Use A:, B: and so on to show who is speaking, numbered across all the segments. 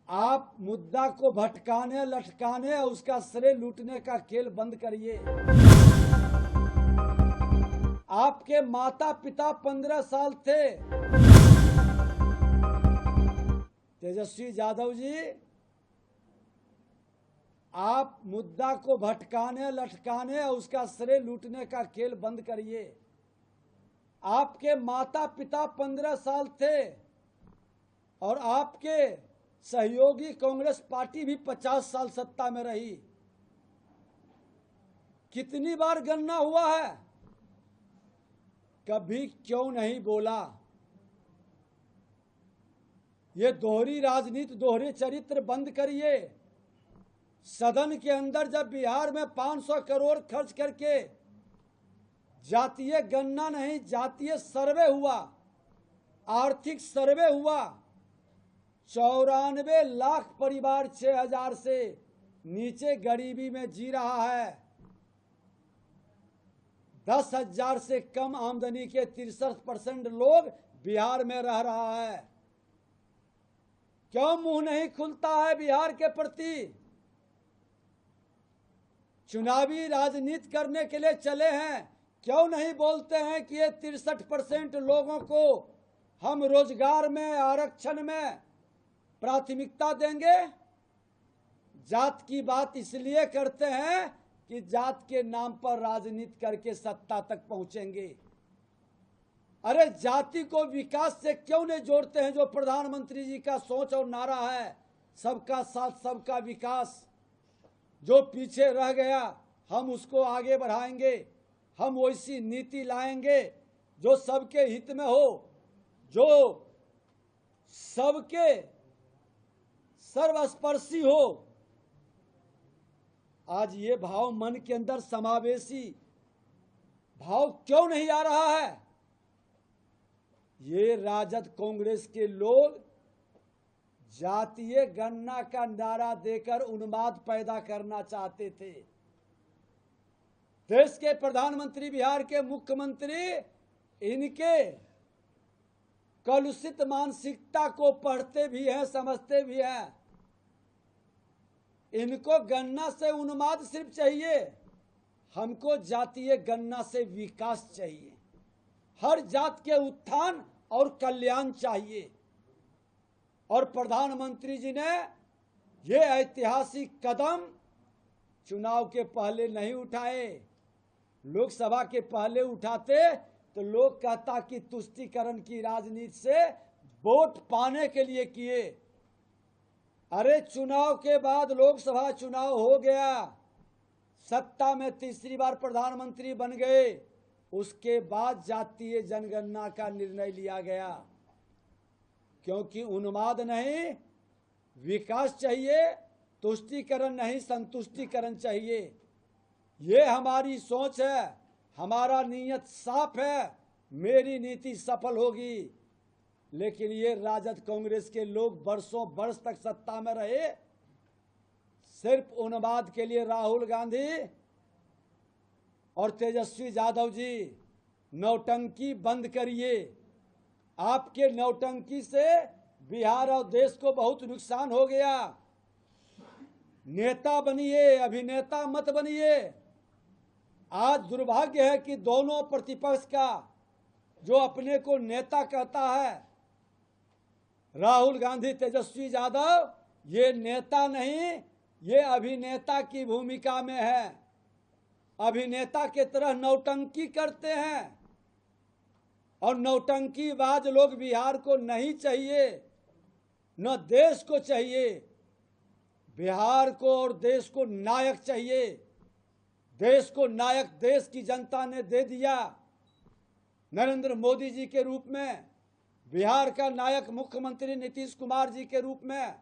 A: आप मुद्दा को भटकाने लटकाने और उसका श्रेय लूटने का खेल बंद करिए। आपके माता पिता 15 साल थे। तेजस्वी यादव जी, आप मुद्दा को भटकाने लटकाने और उसका श्रेय लूटने का खेल बंद करिए। आपके माता पिता 15 साल थे और आपके सहयोगी कांग्रेस पार्टी भी 50 साल सत्ता में रही। कितनी बार गणना हुआ है? कभी क्यों नहीं बोला? ये दोहरी राजनीति, दोहरे चरित्र बंद करिए। सदन के अंदर जब बिहार में 500 करोड़ खर्च करके जातीय गणना नहीं, जातीय सर्वे हुआ, आर्थिक सर्वे हुआ, 94 लाख परिवार 6000 से नीचे गरीबी में जी रहा है। 10,000 से कम आमदनी के 63% लोग बिहार में रह रहा है। क्यों मुंह नहीं खुलता है बिहार के प्रति? चुनावी राजनीति करने के लिए चले हैं, क्यों नहीं बोलते हैं कि ये 63% लोगों को हम रोजगार में, आरक्षण में प्राथमिकता देंगे? जात की बात इसलिए करते हैं कि जात के नाम पर राजनीति करके सत्ता तक पहुंचेंगे। अरे जाति को विकास से क्यों नहीं जोड़ते हैं, जो प्रधानमंत्री जी का सोच और नारा है, सबका साथ सबका विकास। जो पीछे रह गया हम उसको आगे बढ़ाएंगे, हम वैसी नीति लाएंगे जो सबके हित में हो, जो सबके सर्वस्पर्शी हो। आज ये भाव मन के अंदर समावेशी भाव क्यों नहीं आ रहा है? ये राजद कांग्रेस के लोग जातीय गणना का नारा देकर उन्माद पैदा करना चाहते थे। देश के प्रधानमंत्री, बिहार के मुख्यमंत्री इनके कलुषित मानसिकता को पढ़ते भी हैं, समझते भी हैं। इनको गणना से उन्माद सिर्फ चाहिए, हमको जातीय गणना से विकास चाहिए। हर जात के उत्थान और कल्याण चाहिए। और प्रधानमंत्री जी ने ये ऐतिहासिक कदम चुनाव के पहले नहीं उठाए। लोकसभा के पहले उठाते तो लोग कहता कि तुष्टीकरण की राजनीति से वोट पाने के लिए किए। अरे चुनाव के बाद लोकसभा चुनाव हो गया, सत्ता में तीसरी बार प्रधानमंत्री बन गए, उसके बाद जातीय जनगणना का निर्णय लिया गया। क्योंकि उन्माद नहीं, विकास चाहिए, तुष्टीकरण नहीं, संतुष्टीकरण चाहिए। ये हमारी सोच है, हमारा नीयत साफ है, मेरी नीति सफल होगी। लेकिन ये राजद कांग्रेस के लोग बरसों बरस तक सत्ता में रहे, सिर्फ उन्माद के लिए। राहुल गांधी और तेजस्वी यादव जी, नौटंकी बंद करिए। आपके नौटंकी से बिहार और देश को बहुत नुकसान हो गया। नेता बनिए, अभिनेता मत बनिए। आज दुर्भाग्य है कि दोनों प्रतिपक्ष का जो अपने को नेता कहता है, राहुल गांधी, तेजस्वी यादव, ये नेता नहीं, ये अभिनेता की भूमिका में है। अभिनेता के तरह नौटंकी करते हैं। और नौटंकीबाज लोग बिहार को नहीं चाहिए, न देश को चाहिए। बिहार को और देश को नायक चाहिए। देश को नायक देश की जनता ने दे दिया नरेंद्र मोदी जी के रूप में, बिहार का नायक मुख्यमंत्री नीतीश कुमार जी के रूप में।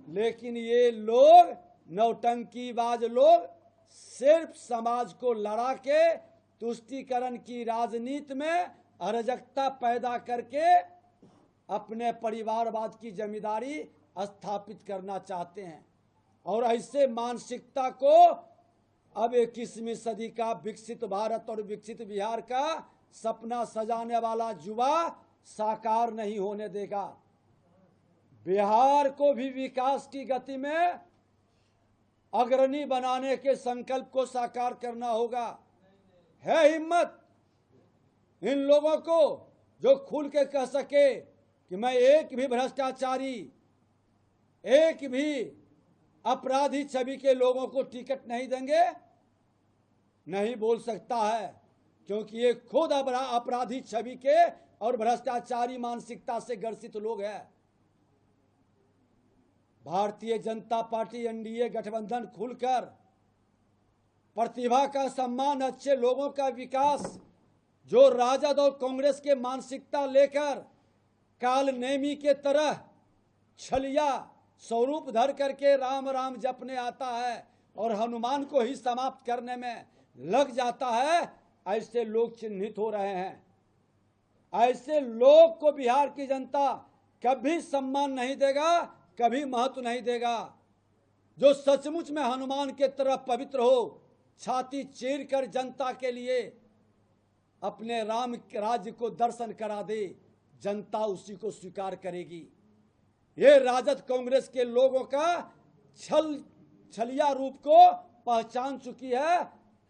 A: लेकिन ये लोग, नौटंकीबाज लोग, सिर्फ समाज को लड़ा के तुष्टीकरण की राजनीति में अराजकता पैदा करके अपने परिवारवाद की जिम्मेदारी स्थापित करना चाहते हैं। और ऐसे मानसिकता को अब 21वीं सदी का विकसित भारत और विकसित बिहार का सपना सजाने वाला युवा साकार नहीं होने देगा। बिहार को भी विकास की गति में अग्रणी बनाने के संकल्प को साकार करना होगा। है हिम्मत इन लोगों को जो खुल के कह सके कि मैं एक भी भ्रष्टाचारी, एक भी अपराधी छवि के लोगों को टिकट नहीं देंगे? नहीं बोल सकता है, क्योंकि ये खुद अपराधी छवि के और भ्रष्टाचारी मानसिकता से ग्रसित लोग हैं। भारतीय जनता पार्टी एनडीए गठबंधन खुलकर प्रतिभा का सम्मान, अच्छे लोगों का विकास, जो राजद और कांग्रेस के मानसिकता लेकर काल नेमी के तरह छलिया स्वरूप धर करके राम राम जपने आता है और हनुमान को ही समाप्त करने में लग जाता है, ऐसे लोग चिन्हित हो रहे हैं। ऐसे लोग को बिहार की जनता कभी सम्मान नहीं देगा, कभी महत्व नहीं देगा। जो सचमुच में हनुमान के तरह पवित्र हो, छाती चीर कर जनता के लिए अपने राम राज्य को दर्शन करा दे, जनता उसी को स्वीकार करेगी। ये राजद कांग्रेस के लोगों का छलिया रूप को पहचान चुकी है।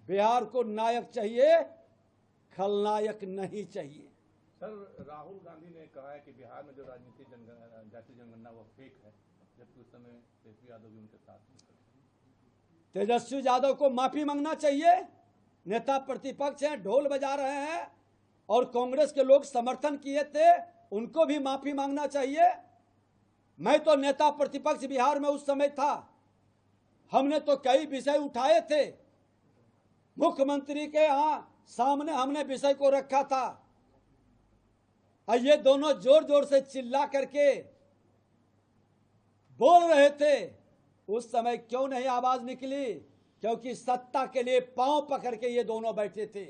A: बिहार को नायक चाहिए, खलनायक नहीं चाहिए।
B: सर, राहुल गांधी ने कहा है कि बिहार में जो राजनीतिक जातीय जनगणना वो फेक है, जबकि उस समय तेजस्वी यादव भी उनके साथ थे।
A: तेजस्वी यादव को माफी मांगना चाहिए। नेता प्रतिपक्ष हैं, ढोल बजा रहे हैं और कांग्रेस के लोग समर्थन किए थे, उनको भी माफी मांगना चाहिए। मैं तो नेता प्रतिपक्ष बिहार में उस समय था, हमने तो कई विषय उठाए थे, मुख्यमंत्री के यहाँ सामने हमने विषय को रखा था और ये दोनों जोर जोर से चिल्ला करके बोल रहे थे। उस समय क्यों नहीं आवाज निकली? क्योंकि सत्ता के लिए पांव पकड़ के ये दोनों बैठे थे।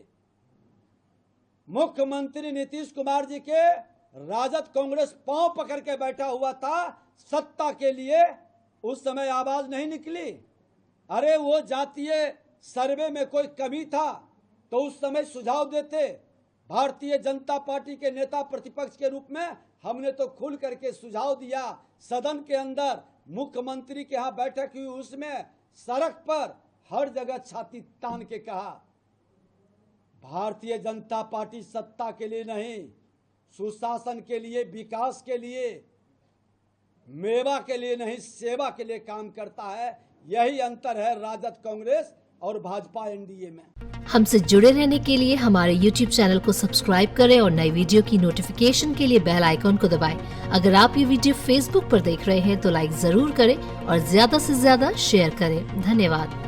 A: मुख्यमंत्री नीतीश कुमार जी के राजद कांग्रेस पांव पकड़ के बैठा हुआ था सत्ता के लिए, उस समय आवाज नहीं निकली। अरे वो जातीय सर्वे में कोई कमी था तो उस समय सुझाव देते। भारतीय जनता पार्टी के नेता प्रतिपक्ष के रूप में हमने तो खुल करके सुझाव दिया। सदन के अंदर मुख्यमंत्री के यहाँ बैठक हुई, उसमें सड़क पर हर जगह छाती तान के कहा, भारतीय जनता पार्टी सत्ता के लिए नहीं, सुशासन के लिए, विकास के लिए, मेवा के लिए नहीं, सेवा के लिए काम करता है। यही अंतर है राजद कांग्रेस और भाजपा एनडीए में।
C: हमसे जुड़े रहने के लिए हमारे YouTube चैनल को सब्सक्राइब करें और नई वीडियो की नोटिफिकेशन के लिए बेल आइकॉन को दबाएं। अगर आप ये वीडियो Facebook पर देख रहे हैं तो लाइक जरूर करें और ज्यादा से ज्यादा शेयर करें। धन्यवाद।